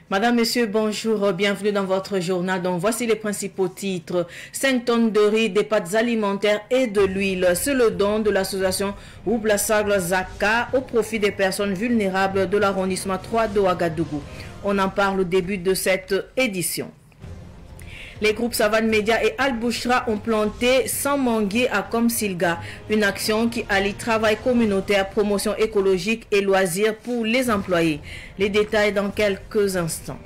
Madame, Monsieur, bonjour, bienvenue dans votre journal. Donc voici les principaux titres. 5 tonnes de riz, des pâtes alimentaires et de l'huile. C'est le don de l'association Oublassagla Zaka au profit des personnes vulnérables de l'arrondissement 3 de Ouagadougou. On en parle au début de cette édition. Les groupes Savane Média et Al-Bouchra ont planté 100 manguiers à Komsilga, une action qui allie travail communautaire, promotion écologique et loisirs pour les employés. Les détails dans quelques instants.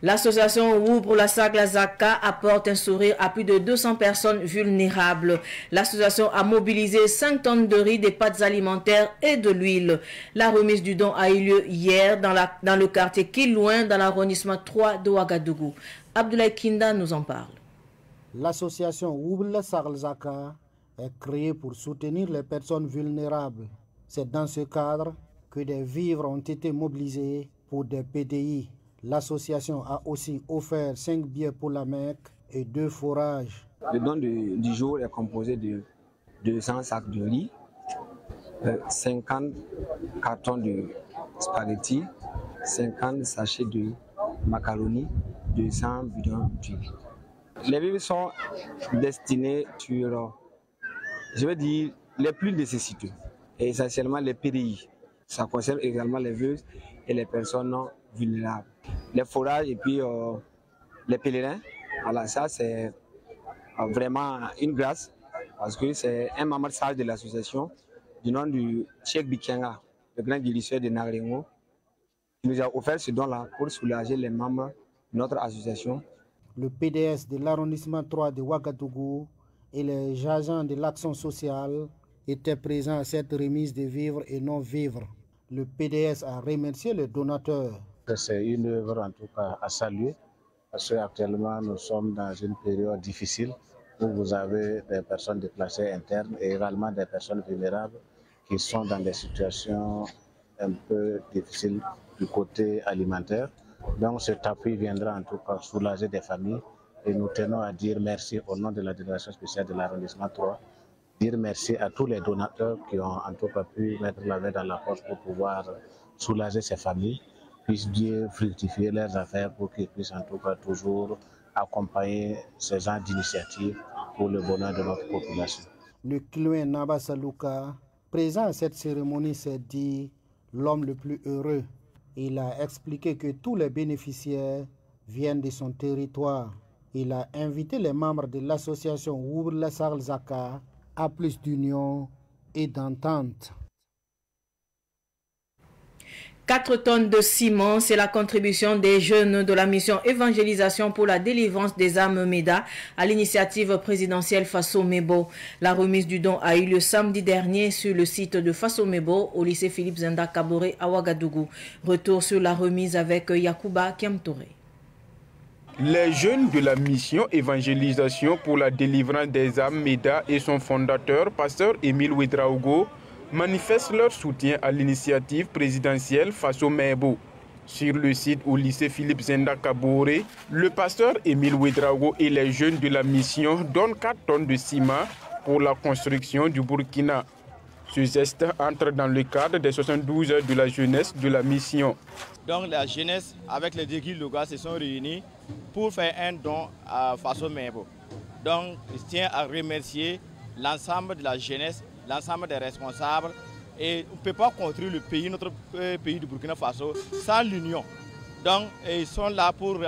L'association Oublassagla Zaka apporte un sourire à plus de 200 personnes vulnérables. L'association a mobilisé 5 tonnes de riz, des pâtes alimentaires et de l'huile. La remise du don a eu lieu hier dans le quartier Kilouin, dans l'arrondissement 3 de Ouagadougou. Abdoulaye Kinda nous en parle. L'association Oublassagla Zaka est créée pour soutenir les personnes vulnérables. C'est dans ce cadre que des vivres ont été mobilisés pour des PDI. L'association a aussi offert 5 billets pour la Mecque et 2 fourrages. Le don du jour est composé de 200 sacs de riz, 50 cartons de spaghettis, 50 sachets de macaroni, 200 bidons d'huile. Les vivres sont destinés sur, je veux dire, les plus nécessiteux, et essentiellement les PDI. Ça concerne également les veuves et les personnes non vulnérables. Les fourrages et puis les pèlerins, voilà, ça c'est vraiment une grâce parce que c'est un membre sage de l'association du nom du Cheikh Bikenga, le grand guérisseur de Nagrengo, qui nous a offert ce don-là pour soulager les membres de notre association. Le PDS de l'arrondissement 3 de Ouagadougou et les agents de l'action sociale étaient présents à cette remise de vivres et non-vivres. Le PDS a remercié les donateurs. C'est une œuvre en tout cas à saluer parce qu'actuellement nous sommes dans une période difficile où vous avez des personnes déplacées internes et également des personnes vulnérables qui sont dans des situations un peu difficiles du côté alimentaire. Donc cet appui viendra en tout cas soulager des familles et nous tenons à dire merci au nom de la délégation spéciale de l'arrondissement 3, dire merci à tous les donateurs qui ont en tout cas pu mettre la main dans la poche pour pouvoir soulager ces familles. Puisse Dieu fructifier leurs affaires pour qu'ils puissent en tout cas toujours accompagner ces gens d'initiative pour le bonheur de notre population. Le Kilouin Nabasaluka, présent à cette cérémonie, s'est dit l'homme le plus heureux. Il a expliqué que tous les bénéficiaires viennent de son territoire. Il a invité les membres de l'association Oublassagla Zaka à plus d'union et d'entente. 4 tonnes de ciment, c'est la contribution des jeunes de la mission évangélisation pour la délivrance des âmes MEDA à l'initiative présidentielle Faso Mebo. La remise du don a eu lieu samedi dernier sur le site de Faso Mebo au lycée Philippe Zenda Kaboré à Ouagadougou. Retour sur la remise avec Yacouba Kiamtouré. Les jeunes de la mission évangélisation pour la délivrance des âmes MEDA et son fondateur, pasteur Émile Ouedraogo, manifestent leur soutien à l'initiative présidentielle Faso Mebo. Sur le site au lycée Philippe Zenda Kaboré, le pasteur Émile Ouedraogo et les jeunes de la mission donnent 4 tonnes de ciment pour la construction du Burkina. Ce geste entre dans le cadre des 72 heures de la jeunesse de la mission. Donc la jeunesse avec les équipes locales se sont réunis pour faire un don à Faso Mebo. Donc je tiens à remercier l'ensemble de la jeunesse, l'ensemble des responsables, et on ne peut pas construire le pays, notre pays du Burkina Faso, sans l'union. Donc ils sont là pour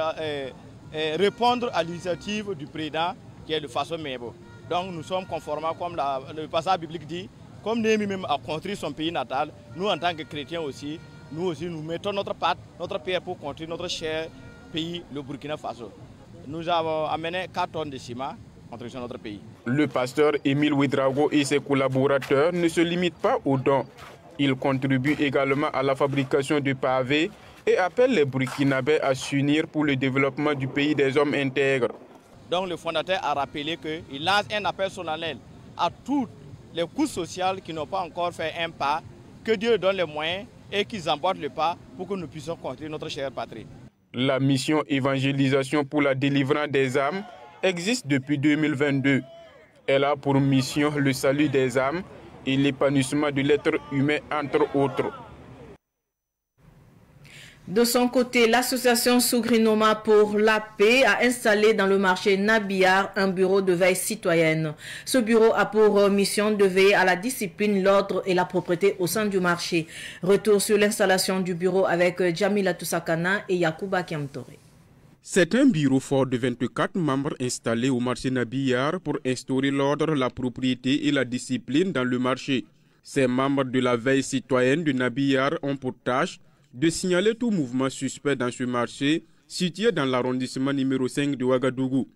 répondre à l'initiative du président qui est le Faso Mebo. Donc nous sommes conformes, comme le passage biblique dit, comme Néhémie même a construit son pays natal, nous en tant que chrétiens aussi, nous mettons notre patte, notre pierre pour construire notre cher pays, le Burkina Faso. Nous avons amené 4 tonnes de ciment contre notre pays. Le pasteur Émile Ouedraogo et ses collaborateurs ne se limitent pas aux dons. Ils contribuent également à la fabrication de pavés et appellent les Burkinabés à s'unir pour le développement du pays des hommes intègres. Donc le fondateur a rappelé qu'il lance un appel solennel à toutes les couches sociales qui n'ont pas encore fait un pas, que Dieu donne les moyens et qu'ils emboîtent le pas pour que nous puissions construire notre chère patrie. La mission évangélisation pour la délivrance des âmes existe depuis 2022. Elle a pour mission le salut des âmes et l'épanouissement de l'être humain, entre autres. De son côté, l'association Sougrinoma pour la paix a installé dans le marché Nabiyar un bureau de veille citoyenne. Ce bureau a pour mission de veiller à la discipline, l'ordre et la propreté au sein du marché. Retour sur l'installation du bureau avec Jamila Toussakana et Yacouba Kiamtore. C'est un bureau fort de 24 membres installé au marché Nabiyar pour instaurer l'ordre, la propriété et la discipline dans le marché. Ces membres de la veille citoyenne de Nabiyar ont pour tâche de signaler tout mouvement suspect dans ce marché situé dans l'arrondissement numéro 5 de Ouagadougou.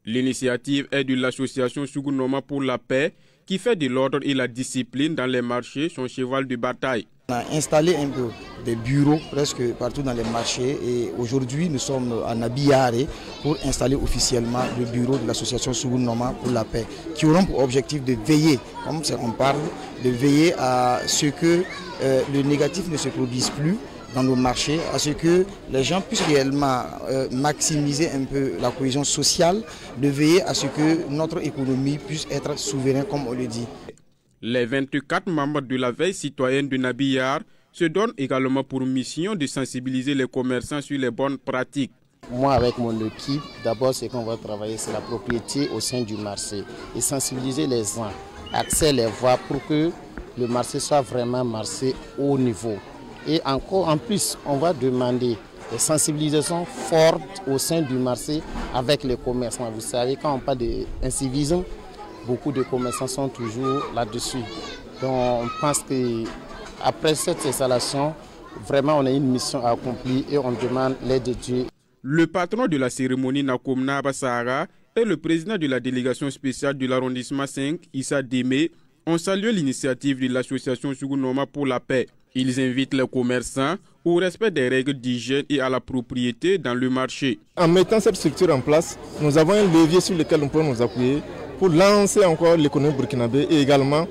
L'initiative est de l'association Sougrinoma pour la paix qui fait de l'ordre et la discipline dans les marchés son cheval de bataille. On a installé un peu des bureaux presque partout dans les marchés et aujourd'hui nous sommes à Nabiyare pour installer officiellement le bureau de l'association Sougrinoma pour la paix qui auront pour objectif de veiller, comme on parle, de veiller à ce que le négatif ne se produise plus dans nos marchés, à ce que les gens puissent réellement maximiser un peu la cohésion sociale, de veiller à ce que notre économie puisse être souveraine comme on le dit. Les 24 membres de la veille citoyenne de Nabiyar se donnent également pour mission de sensibiliser les commerçants sur les bonnes pratiques. Moi, avec mon équipe, d'abord, ce qu'on va travailler, c'est la propriété au sein du marché et sensibiliser les gens, axer les voies pour que le marché soit vraiment un marché haut niveau. Et encore en plus, on va demander des sensibilisations fortes au sein du marché avec les commerçants. Vous savez, quand on parle d'incivisme, beaucoup de commerçants sont toujours là-dessus. Donc on pense qu'après cette installation, vraiment on a une mission à accomplir et on demande l'aide de Dieu. Le patron de la cérémonie, Nakomna Bassara, et le président de la délégation spéciale de l'arrondissement 5, Issa Démé, ont salué l'initiative de l'association Sougrinoma pour la paix. Ils invitent les commerçants au respect des règles d'hygiène et à la propriété dans le marché. En mettant cette structure en place, nous avons un levier sur lequel nous pouvons nous appuyer pour lancer encore l'économie burkinabé et également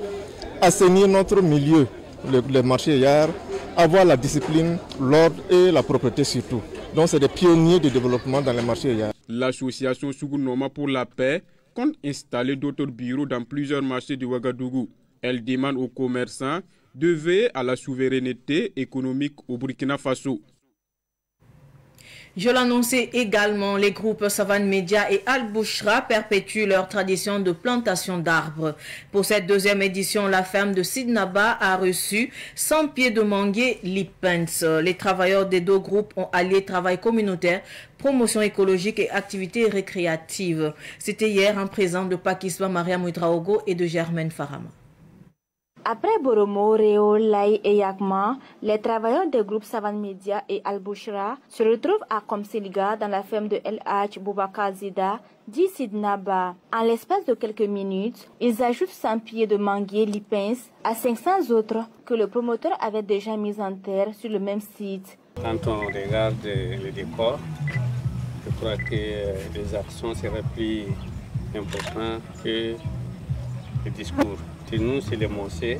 assainir notre milieu, le marché hier, avoir la discipline, l'ordre et la propreté surtout. Donc c'est des pionniers de développement dans les marchés hier. L'association Sougrinoma pour la paix compte installer d'autres bureaux dans plusieurs marchés de Ouagadougou. Elle demande aux commerçants de veiller à la souveraineté économique au Burkina Faso. Je l'annonçais également, les groupes Savane Media et Al-Bouchra perpétuent leur tradition de plantation d'arbres. Pour cette deuxième édition, la ferme de Sidnaba a reçu 100 pieds de manguier Lipens. Les travailleurs des deux groupes ont allié travail communautaire, promotion écologique et activités récréatives. C'était hier en présence de Pakistan Maria Mouitraogo et de Germaine Farama. Après Boromo, Réo, Laï et Yakma, les travailleurs des groupes Savane Media et Al-Bouchra se retrouvent à Komseliga dans la ferme de El Hadj Boubacar Zida, dit Sidnaba. En l'espace de quelques minutes, ils ajoutent 100 pieds de manguier Lipens à 500 autres que le promoteur avait déjà mis en terre sur le même site. Quand on regarde le décor, je crois que les actions seraient plus importantes que le discours. Chez nous, c'est les mossés.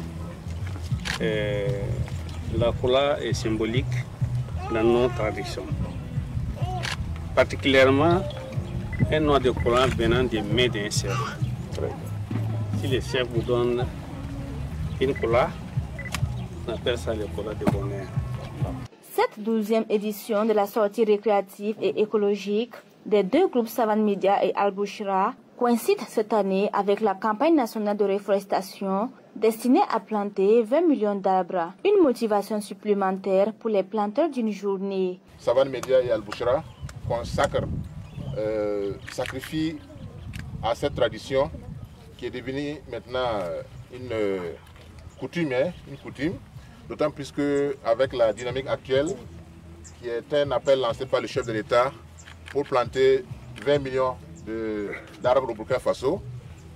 La cola est symbolique dans nos traditions. Particulièrement, un noix de cola venant des mains d'un chef. Si le chef vous donne une cola, on appelle ça le cola de bonheur. Cette 12e édition de la sortie récréative et écologique des deux groupes Savane Media et Al-Bouchra coïncide cette année avec la campagne nationale de reforestation destinée à planter 20 millions d'arbres. Une motivation supplémentaire pour les planteurs d'une journée. Savane Media et Al-Bouchra sacrifient à cette tradition qui est devenue maintenant une coutume, d'autant plus qu'avec la dynamique actuelle, qui est un appel lancé par le chef de l'État pour planter 20 millions d'arbres au Burkina Faso.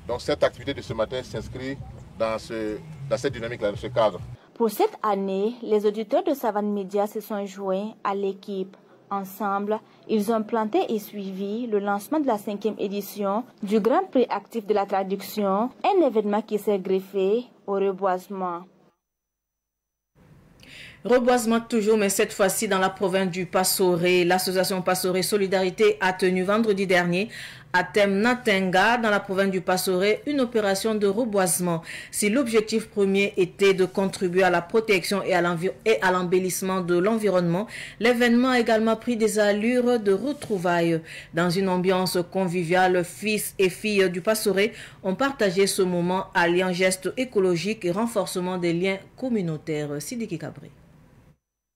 Donc cette activité de ce matin s'inscrit dans cette dynamique-là, dans ce cadre. Pour cette année, les auditeurs de Savane Media se sont joints à l'équipe. Ensemble, ils ont planté et suivi le lancement de la 5e édition du Grand Prix actif de la traduction, un événement qui s'est greffé au reboisement. Reboisement toujours, mais cette fois-ci dans la province du Passoré. L'association Passoré Solidarité a tenu vendredi dernier à Temnatenga, dans la province du Passoré, une opération de reboisement. Si l'objectif premier était de contribuer à la protection et à l'embellissement de l'environnement, l'événement a également pris des allures de retrouvailles. Dans une ambiance conviviale, fils et filles du Passoré ont partagé ce moment alliant gestes écologiques et renforcement des liens communautaires. Sidiki Kabré.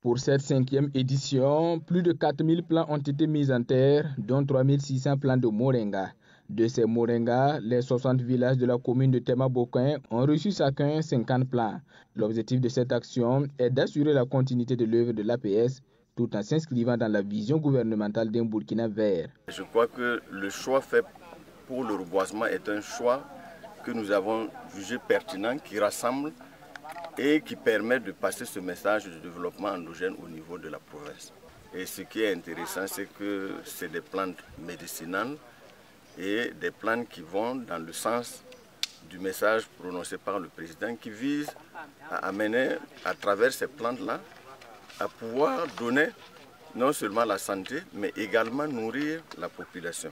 Pour cette 5e édition, plus de 4000 plants ont été mis en terre, dont 3600 plants de moringa. De ces moringas, les 60 villages de la commune de Tema-Bokin ont reçu chacun 50 plants. L'objectif de cette action est d'assurer la continuité de l'œuvre de l'APS tout en s'inscrivant dans la vision gouvernementale d'un Burkina vert. Je crois que le choix fait pour le reboisement est un choix que nous avons jugé pertinent, qui rassemble et qui permet de passer ce message de développement endogène au niveau de la province. Et ce qui est intéressant, c'est que c'est des plantes médicinales et des plantes qui vont dans le sens du message prononcé par le président, qui vise à amener à travers ces plantes-là à pouvoir donner non seulement la santé, mais également nourrir la population.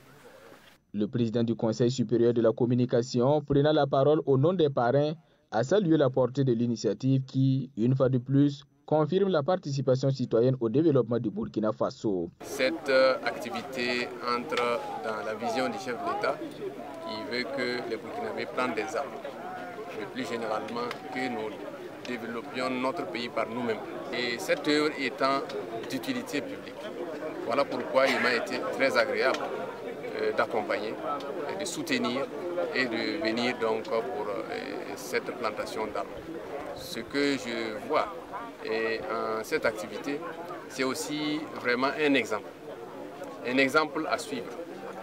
Le président du Conseil supérieur de la communication, prenant la parole au nom des parrains, a salué la portée de l'initiative qui, une fois de plus, confirme la participation citoyenne au développement du Burkina Faso. Cette activité entre dans la vision du chef de l'État qui veut que les Burkinabés prennent des armes, mais plus généralement que nous développions notre pays par nous-mêmes. Et cette œuvre étant d'utilité publique. Voilà pourquoi il m'a été très agréable d'accompagner, de soutenir et de venir donc pour cette plantation d'arbres. Ce que je vois en cette activité, c'est aussi vraiment un exemple à suivre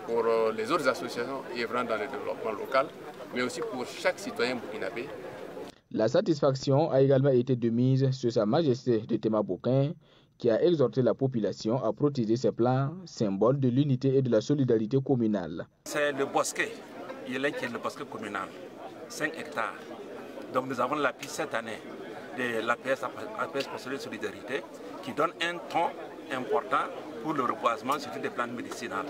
pour les autres associations œuvrant dans le développement local, mais aussi pour chaque citoyen burkinabé. La satisfaction a également été de mise sur Sa Majesté de Tema-Bokin, qui a exhorté la population à protéger ces plants, symboles de l'unité et de la solidarité communale. C'est le bosquet, il est le bosquet communal, 5 hectares. Donc nous avons l'appui cette année de l'APS Passoré Solidarité qui donne un ton important pour le reboisement, surtout des plantes médicinales.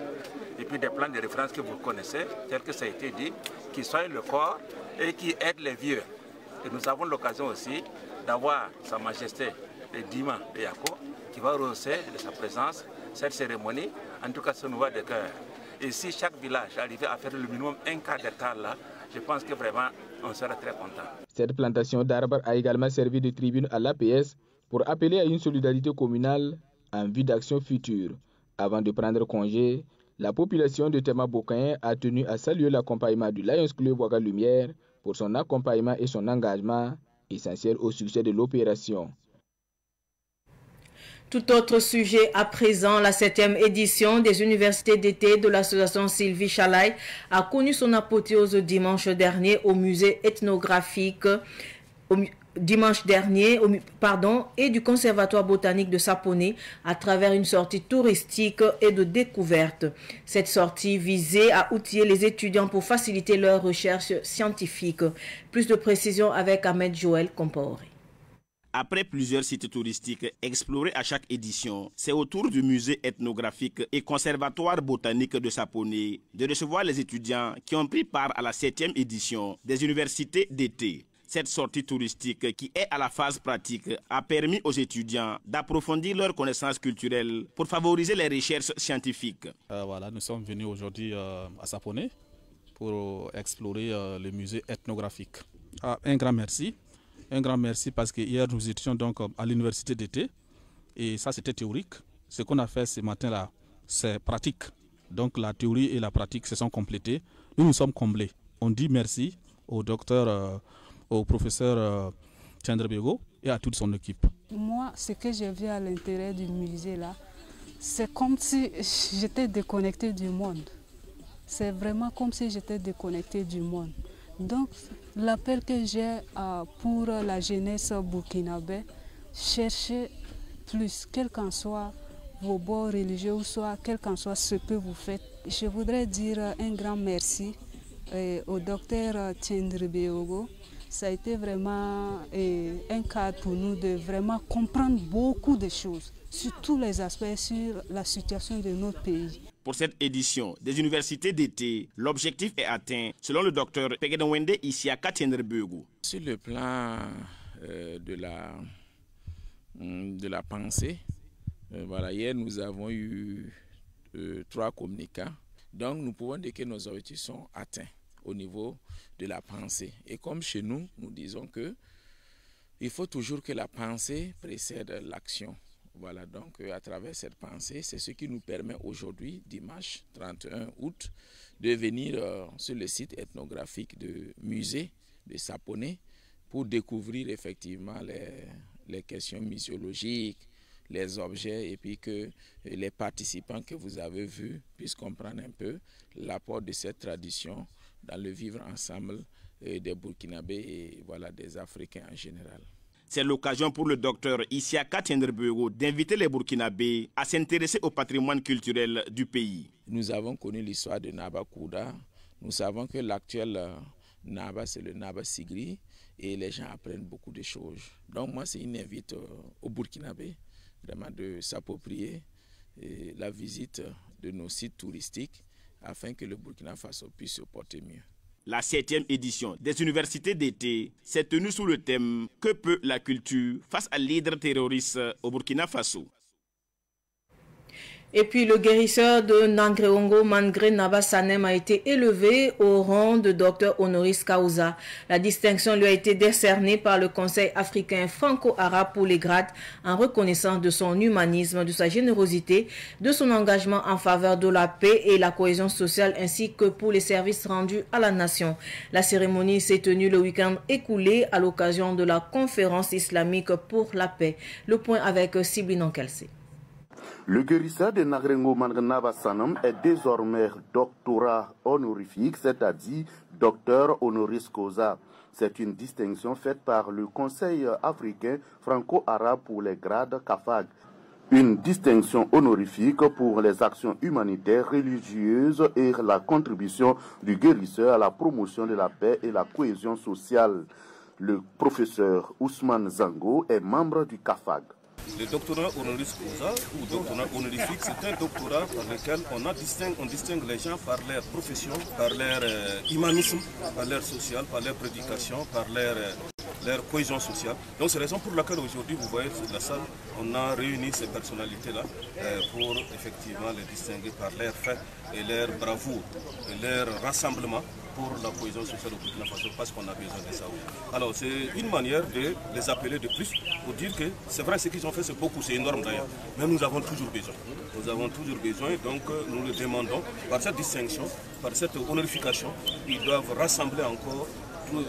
Et puis des plantes de référence que vous connaissez, telles que ça a été dit, qui soignent le corps et qui aident les vieux. Et nous avons l'occasion aussi d'avoir Sa Majesté le Dima de Yako qui va rehausser de sa présence cette cérémonie, en tout cas ce nouveau de cœur. Et si chaque village arrivait à faire le minimum un quart d'hectare là, je pense que vraiment on serait très content. Cette plantation d'arbres a également servi de tribune à l'APS pour appeler à une solidarité communale en vue d'actions futures. Avant de prendre congé, la population de Tema-Bokin a tenu à saluer l'accompagnement du Lions Club Ouaga Lumière pour son accompagnement et son engagement essentiel au succès de l'opération. Tout autre sujet à présent, la 7e édition des universités d'été de l'association Sylvie Chalaï a connu son apothéose dimanche dernier au musée ethnographique et du conservatoire botanique de Saponi à travers une sortie touristique et de découverte. Cette sortie visait à outiller les étudiants pour faciliter leurs recherches scientifiques. Plus de précisions avec Ahmed Joël Compaoré. Après plusieurs sites touristiques explorés à chaque édition, c'est au tour du musée ethnographique et conservatoire botanique de Saponi de recevoir les étudiants qui ont pris part à la 7e édition des universités d'été. Cette sortie touristique qui est à la phase pratique a permis aux étudiants d'approfondir leurs connaissances culturelles pour favoriser les recherches scientifiques. Voilà, nous sommes venus aujourd'hui à Saponi pour explorer le musée ethnographique. Un grand merci. Un grand merci parce que hier nous étions donc à l'université d'été et ça c'était théorique. Ce qu'on a fait ce matin-là, c'est pratique. Donc la théorie et la pratique se sont complétées. Nous nous sommes comblés. On dit merci au docteur, au professeur Tchandrebego et à toute son équipe. Moi, ce que j'ai vu à l'intérieur du musée là, c'est comme si j'étais déconnecté du monde. C'est vraiment comme si j'étais déconnecté du monde. Donc, l'appel que j'ai pour la jeunesse burkinabé, chercher plus, quel qu'en soit vos bords religieux ou soit quel qu'en soit ce que vous faites. Je voudrais dire un grand merci au docteur Tchendrebeogo. Ça a été vraiment un cadre pour nous de vraiment comprendre beaucoup de choses sur tous les aspects, sur la situation de notre pays. Pour cette édition des universités d'été, l'objectif est atteint selon le docteur Pegedonwende Isiaka Tchendrebeogo. Sur le plan de la pensée, voilà, hier nous avons eu 3 communicats. Donc nous pouvons dire que nos objectifs sont atteints au niveau de la pensée. Et comme chez nous, nous disons que il faut toujours que la pensée précède l'action. Voilà, donc à travers cette pensée, c'est ce qui nous permet aujourd'hui, dimanche 31 août, de venir sur le site ethnographique du musée de Saponé pour découvrir effectivement les questions muséologiques, les objets, et puis que les participants que vous avez vus puissent comprendre un peu l'apport de cette tradition dans le vivre ensemble des Burkinabés et voilà, des Africains en général. C'est l'occasion pour le docteur Isiaka Tchendrebeogo d'inviter les Burkinabés à s'intéresser au patrimoine culturel du pays. Nous avons connu l'histoire de Naba Kouda. Nous savons que l'actuel Naba, c'est le Naba Sigri, et les gens apprennent beaucoup de choses. Donc moi, c'est une invite aux Burkinabés vraiment de s'approprier la visite de nos sites touristiques afin que le Burkina Faso puisse se porter mieux. La 7e édition des universités d'été s'est tenue sous le thème « Que peut la culture face à l'hydre terroriste au Burkina Faso ?» Et puis le guérisseur de Nangréongo, Mangré Naba Sanem, a été élevé au rang de docteur honoris causa. La distinction lui a été décernée par le Conseil africain franco-arabe pour les grades en reconnaissance de son humanisme, de sa générosité, de son engagement en faveur de la paix et la cohésion sociale ainsi que pour les services rendus à la nation. La cérémonie s'est tenue le week-end écoulé à l'occasion de la conférence islamique pour la paix. Le point avec Sibline Kelsey. Le guérisseur de Nangréongo Mangnaba Sanam est désormais doctorat honorifique, c'est-à-dire docteur honoris causa. C'est une distinction faite par le Conseil africain franco-arabe pour les grades CAFAG. Une distinction honorifique pour les actions humanitaires, religieuses et la contribution du guérisseur à la promotion de la paix et la cohésion sociale. Le professeur Ousmane Zango est membre du CAFAG. Le doctorat honoris causa ou doctorat honorifique, c'est un doctorat par lequel on distingue les gens par leur profession, par leur humanisme, par leur social, par leur prédication, par leur cohésion sociale. Donc c'est la raison pour laquelle aujourd'hui, vous voyez sur la salle, on a réuni ces personnalités-là pour effectivement les distinguer par leurs faits et leur bravoure et leur rassemblement pour la cohésion sociale au Burkina Faso, parce qu'on a besoin de ça. Alors c'est une manière de les appeler de plus pour dire que c'est vrai, ce qu'ils ont fait c'est beaucoup, c'est énorme d'ailleurs, mais nous avons toujours besoin. Nous avons toujours besoin, donc nous le demandons par cette distinction, par cette honorification, ils doivent rassembler encore tous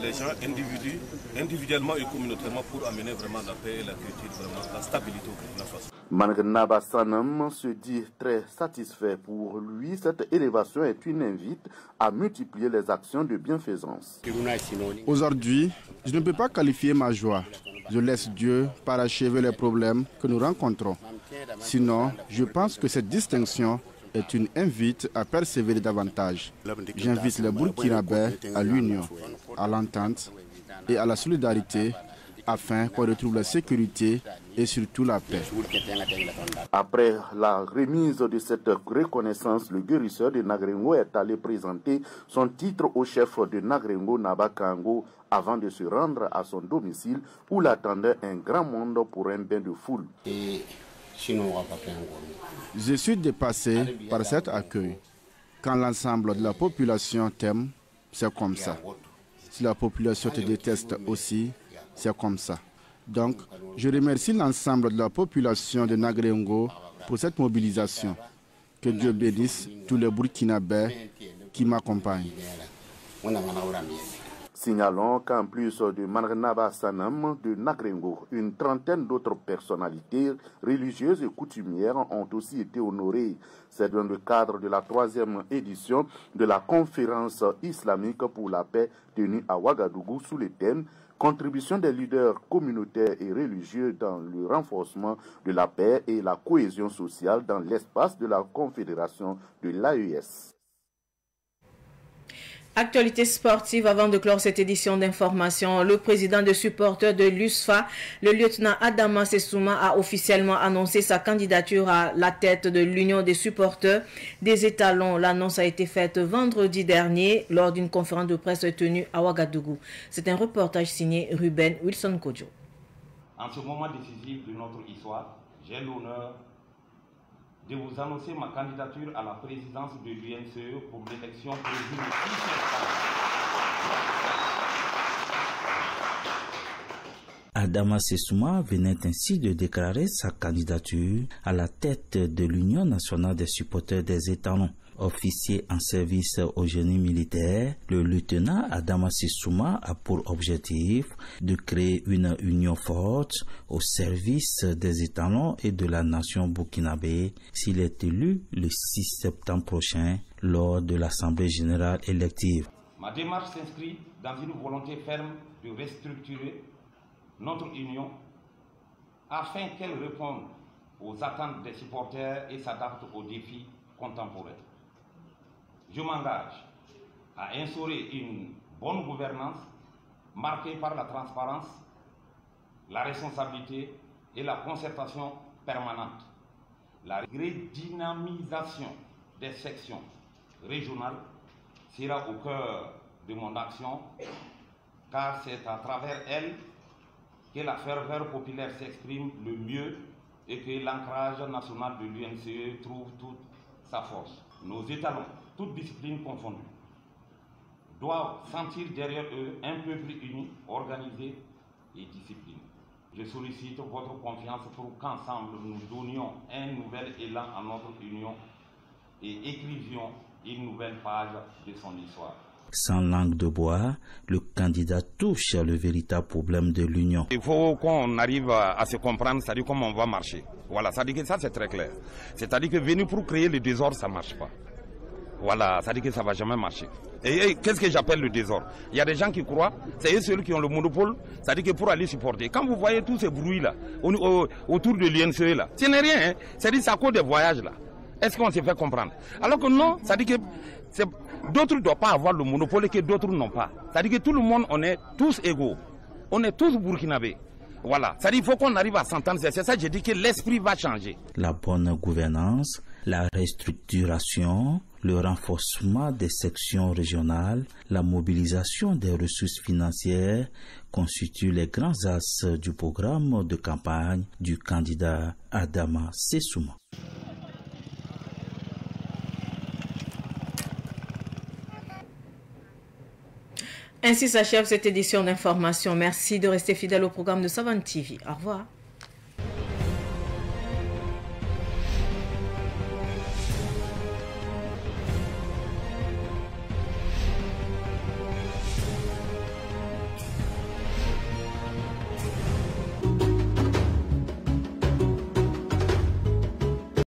les gens individuellement et communautairement pour amener vraiment la paix et la quiétude, vraiment la stabilité au Burkina Faso. Mangnaba Sanam se dit très satisfait. Pour lui, cette élévation est une invite à multiplier les actions de bienfaisance. Aujourd'hui, je ne peux pas qualifier ma joie. Je laisse Dieu parachever les problèmes que nous rencontrons. Sinon, je pense que cette distinction est une invite à persévérer davantage. J'invite les Burkinabés à l'union, à l'entente et à la solidarité afin qu'on retrouve la sécurité et surtout la paix. Après la remise de cette reconnaissance, le guérisseur de Nangréongo est allé présenter son titre au chef de Nangréongo, Naba Kango, avant de se rendre à son domicile où l'attendait un grand monde pour un bain de foule. Je suis dépassé par cet accueil. Quand l'ensemble de la population t'aime, c'est comme ça. Si la population te déteste aussi, c'est comme ça. Donc, je remercie l'ensemble de la population de Nangréongo pour cette mobilisation. Que Dieu bénisse tous les Burkinabés qui m'accompagnent. Signalons qu'en plus de Mangnaba Sanam de Nangréongo, une trentaine d'autres personnalités religieuses et coutumières ont aussi été honorées. C'est dans le cadre de la 3e édition de la conférence islamique pour la paix tenue à Ouagadougou sous le thème contribution des leaders communautaires et religieux dans le renforcement de la paix et la cohésion sociale dans l'espace de la Confédération de l'AES. Actualité sportive avant de clore cette édition d'information. Le président de supporters de l'USFA, le lieutenant Adama Sessouma, a officiellement annoncé sa candidature à la tête de l'Union des supporters des étalons. L'annonce a été faite vendredi dernier lors d'une conférence de presse tenue à Ouagadougou. C'est un reportage signé Ruben Wilson Kodjo. En ce moment décisif de notre histoire, j'ai l'honneur de vous annoncer ma candidature à la présidence de l'UNCE pour l'élection prévue le 6 septembre. Adama Sessouma venait ainsi de déclarer sa candidature à la tête de l'Union nationale des supporters des étalons. Officier en service au génie militaire, le lieutenant Adama Sessouma a pour objectif de créer une union forte au service des étalons et de la nation burkinabé s'il est élu le 6 septembre prochain lors de l'Assemblée générale élective. Ma démarche s'inscrit dans une volonté ferme de restructurer notre union afin qu'elle réponde aux attentes des supporters et s'adapte aux défis contemporains. Je m'engage à instaurer une bonne gouvernance marquée par la transparence, la responsabilité et la concertation permanente. La redynamisation des sections régionales sera au cœur de mon action, car c'est à travers elles que la ferveur populaire s'exprime le mieux et que l'ancrage national de l'UNCE trouve toute sa force. Nos étalons, toutes disciplines confondues, doivent sentir derrière eux un peuple uni, organisé et discipliné. Je sollicite votre confiance pour qu'ensemble nous donnions un nouvel élan à notre union et écrivions une nouvelle page de son histoire. Sans langue de bois, le candidat touche le véritable problème de l'union. Il faut qu'on arrive à se comprendre, c'est-à-dire comment on va marcher. Voilà, c'est-à-dire que ça c'est très clair. C'est-à-dire que venir pour créer le désordre, ça ne marche pas. Voilà, c'est-à-dire que ça ne va jamais marcher. Et qu'est-ce que j'appelle le désordre? Il y a des gens qui croient, c'est eux ceux qui ont le monopole, c'est-à-dire que pour aller supporter. Quand vous voyez tous ces bruits-là, autour de l'UNCE, là, ce n'est rien, hein? C'est-à-dire que c'est à cause des voyages, là. Est-ce qu'on se fait comprendre? Alors que non, c'est-à-dire que d'autres ne doivent pas avoir le monopole et que d'autres n'ont pas. C'est-à-dire que tout le monde, on est tous égaux. On est tous burkinabés. Voilà. C'est-à-dire qu'il faut qu'on arrive à s'entendre. C'est ça que j'ai dit que l'esprit va changer. La bonne gouvernance, la restructuration, le renforcement des sections régionales, la mobilisation des ressources financières constituent les grands axes du programme de campagne du candidat Adama Sessouma. Ainsi s'achève cette édition d'information. Merci de rester fidèle au programme de Savane TV. Au revoir.